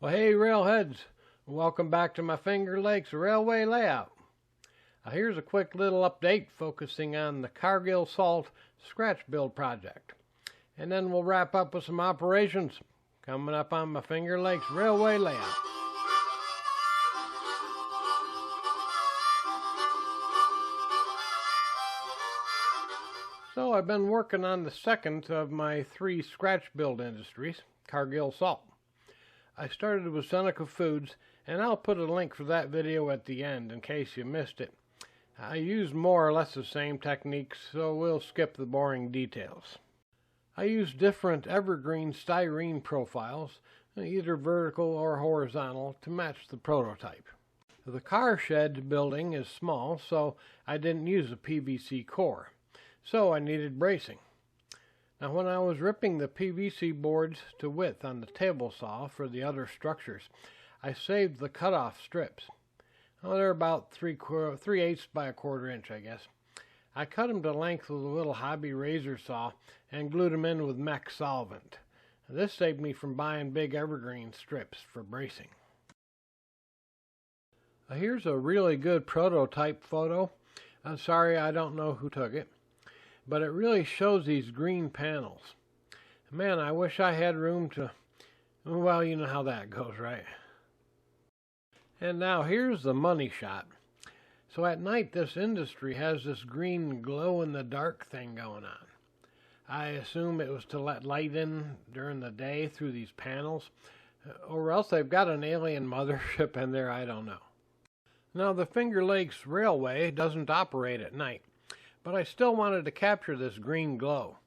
Well, hey railheads, welcome back to my Finger Lakes Railway Layout. Here's a quick little update focusing on the Cargill Salt scratch build project. And then we'll wrap up with some operations coming up on my Finger Lakes Railway Layout. So I've been working on the second of my 3 scratch build industries, Cargill Salt. I started with Seneca Foods, and I'll put a link for that video at the end in case you missed it. I used more or less the same techniques, so we'll skip the boring details. I used different evergreen styrene profiles, either vertical or horizontal, to match the prototype. The car shed building is small, so I didn't use a PVC core, so I needed bracing. Now, when I was ripping the PVC boards to width on the table saw for the other structures, I saved the cutoff strips. Well, they're about 3/8 by a 1/4 inch, I guess. I cut them to length with a little hobby razor saw and glued them in with mech solvent. This saved me from buying big evergreen strips for bracing. Here's a really good prototype photo. I'm sorry I don't know who took it, but it really shows these green panels. Man, I wish I had room to, well, you know how that goes, right? And now here's the money shot. So at night, this industry has this green glow-in-the-dark thing going on. I assume it was to let light in during the day through these panels, or else they've got an alien mothership in there, I don't know. Now, the Finger Lakes Railway doesn't operate at night, but I still wanted to capture this green glow.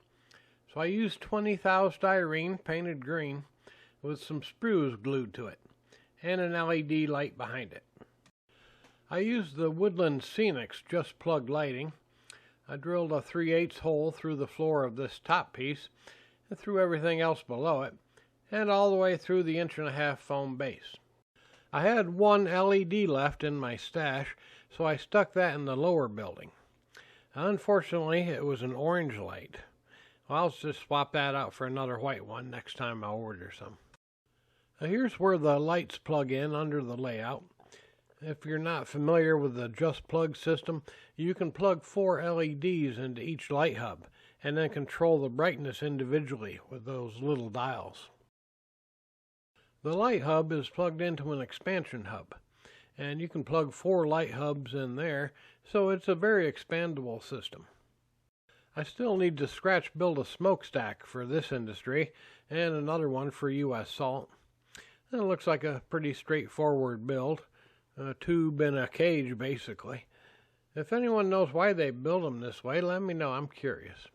So I used 20 thou styrene painted green with some sprues glued to it and an LED light behind it. I used the Woodland Scenics Just Plug lighting. I drilled a 3/8 hole through the floor of this top piece and through everything else below it, and all the way through the 1.5" foam base. I had one LED left in my stash, so I stuck that in the lower building. Unfortunately, it was an orange light. Well, I'll just swap that out for another white one next time I order some. Now, here's where the lights plug in under the layout. If you're not familiar with the Just Plug system, you can plug 4 LEDs into each light hub and then control the brightness individually with those little dials. The light hub is plugged into an expansion hub, and you can plug 4 light hubs in there, so it's a very expandable system. I still need to scratch build a smokestack for this industry and another one for US Salt. It looks like a pretty straightforward build, a tube in a cage basically. If anyone knows why they build them this way, let me know, I'm curious.